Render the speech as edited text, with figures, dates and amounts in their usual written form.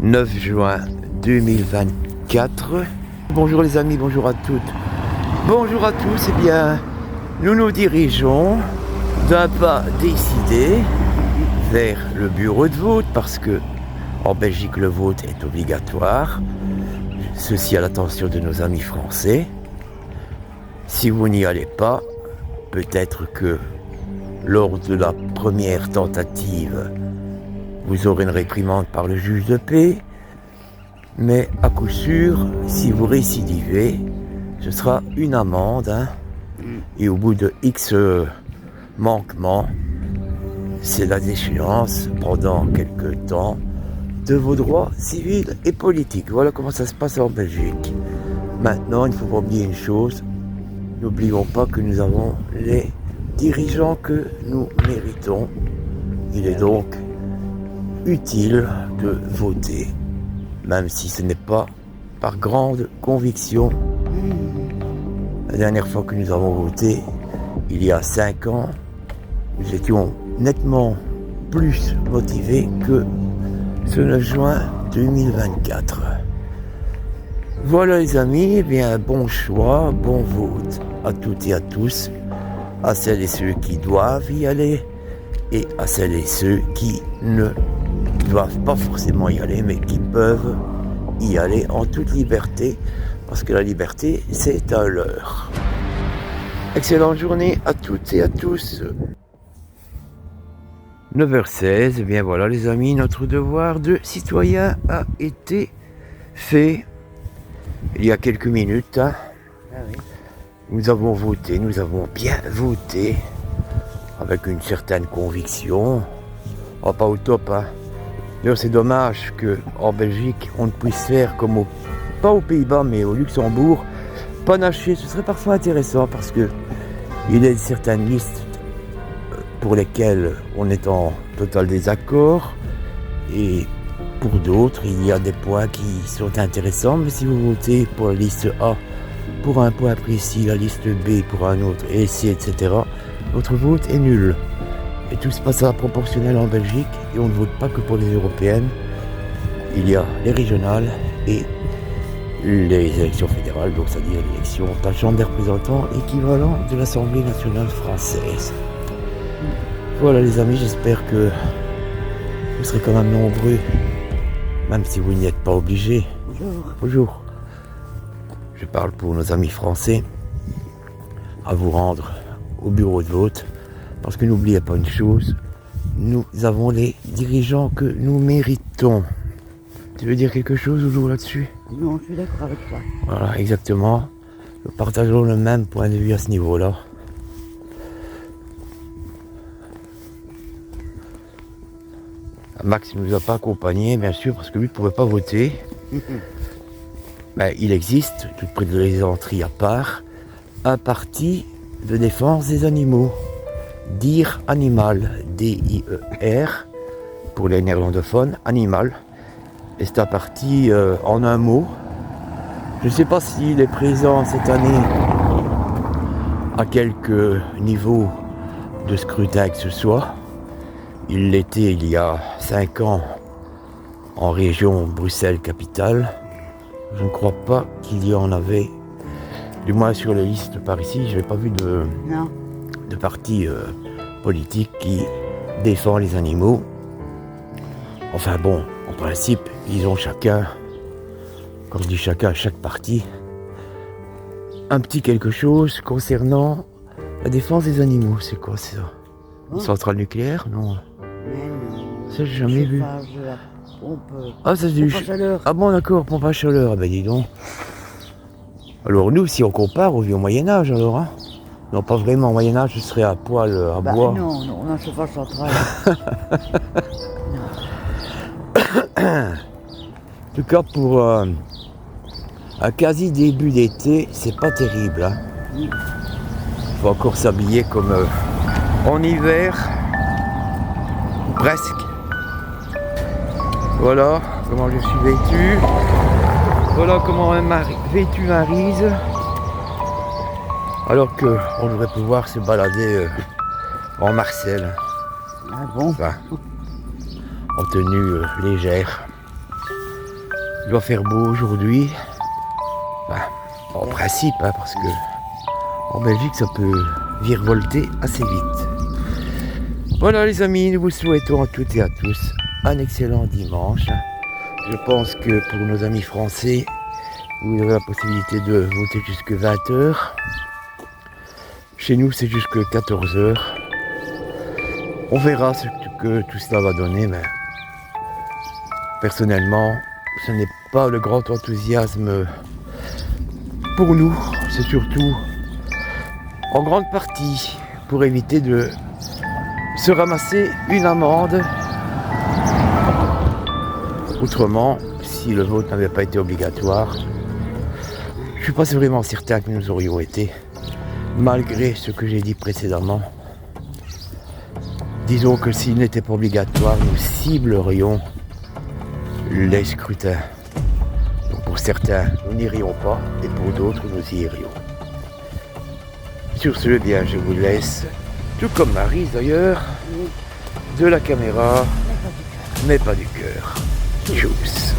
9 juin 2024. Bonjour les amis, bonjour à toutes, bonjour à tous. Eh bien, nous nous dirigeons d'un pas décidé vers le bureau de vote parce que en Belgique le vote est obligatoire. Ceci à l'attention de nos amis français. Si vous n'y allez pas, peut-être que lors de la première tentative, vous aurez une réprimande par le juge de paix, mais à coup sûr, si vous récidivez, ce sera une amende, et au bout de X manquements, c'est la déchéance pendant quelques temps de vos droits civils et politiques. Voilà comment ça se passe en Belgique. Maintenant, il ne faut pas oublier une chose, n'oublions pas que nous avons les dirigeants que nous méritons. Il est donc utile de voter, même si ce n'est pas par grande conviction. La dernière fois que nous avons voté, il y a 5 ans, nous étions nettement plus motivés que ce 9 juin 2024. Voilà les amis, eh bien bon choix, bon vote à toutes et à tous, à celles et ceux qui doivent y aller et à celles et ceux qui ne doivent pas forcément y aller, mais qui peuvent y aller en toute liberté, parce que la liberté, c'est un leurre. Excellente journée à toutes et à tous. 9h16, et bien voilà les amis, notre devoir de citoyen a été fait il y a quelques minutes. Ah oui. Nous avons voté, nous avons bien voté, avec une certaine conviction. Oh, pas au top, hein. D'ailleurs, c'est dommage qu'en Belgique, on ne puisse faire comme pas aux Pays-Bas, mais au Luxembourg, panacher. Ce serait parfois intéressant parce que il y a certaines listes pour lesquelles on est en total désaccord, et pour d'autres, il y a des points qui sont intéressants. Mais si vous votez pour la liste A pour un point précis, la liste B pour un autre, et ainsi, etc., votre vote est nul. Et tout se passe à la proportionnelle en Belgique, et on ne vote pas que pour les européennes. Il y a les régionales et les élections fédérales, donc c'est-à-dire l'élection de la Chambre des représentants, équivalent de l'Assemblée nationale française. Voilà les amis, j'espère que vous serez quand même nombreux, même si vous n'y êtes pas obligés. Bonjour. Bonjour. Je parle pour nos amis français, à vous rendre au bureau de vote. Parce que n'oubliez pas une chose, nous avons les dirigeants que nous méritons. Tu veux dire quelque chose, Oulou, là-dessus? Non, je suis d'accord avec toi. Voilà, exactement. Nous partageons le même point de vue à ce niveau-là. Max ne nous a pas accompagnés, bien sûr, parce que lui ne pouvait pas voter. Mais il existe, tout près de l'Aisanterie à part, un parti de défense des animaux. Dire Animal, D-I-E-R, pour les néerlandophones, Animal. Et c'est un parti en un mot. Je ne sais pas s'il est présent cette année à quelque niveau de scrutin que ce soit. Il l'était il y a 5 ans en région Bruxelles-Capitale. Je ne crois pas qu'il y en avait, du moins sur les listes par ici, je n'ai pas vu de parti politique qui défend les animaux. Enfin bon, en principe, ils ont chacun, quand je dis chacun, chaque parti, un petit quelque chose concernant la défense des animaux. C'est quoi ça? Une centrale nucléaire? Non. Ça, j'ai jamais vu. Ah, ça c'est du... Ah bon, d'accord, pompe à chaleur. Ah ben dis donc. Alors nous, si on compare, on vit au Moyen-Âge alors, hein? Non, pas vraiment. Au Moyen-Âge, ce serait à poêle, à bois. Non, on a un chauffage central. En tout cas, pour un quasi début d'été, c'est pas terrible. Hein. Il faut encore s'habiller comme en hiver, presque. Voilà comment je suis vêtu. Voilà comment est vêtu Maryse. Alors qu'on devrait pouvoir se balader en Marcel. Ah bon? Enfin, en tenue légère. Il doit faire beau aujourd'hui. Enfin, en principe, hein, parce que en Belgique, ça peut virevolter assez vite. Voilà les amis, nous vous souhaitons à toutes et à tous un excellent dimanche. Je pense que pour nos amis français, vous aurez la possibilité de voter jusqu'à 20h. Chez nous, c'est jusqu'à 14h. On verra ce que tout cela va donner, mais personnellement, ce n'est pas le grand enthousiasme pour nous. C'est surtout en grande partie pour éviter de se ramasser une amende. Autrement, si le vote n'avait pas été obligatoire, je ne suis pas vraiment certain que nous aurions été, malgré ce que j'ai dit précédemment. Disons que s'il n'était pas obligatoire, nous ciblerions les scrutins. Donc pour certains, nous n'irions pas, et pour d'autres, nous y irions. Sur ce, bien, je vous laisse, tout comme Marie d'ailleurs, de la caméra, mais pas du cœur. Tchuss.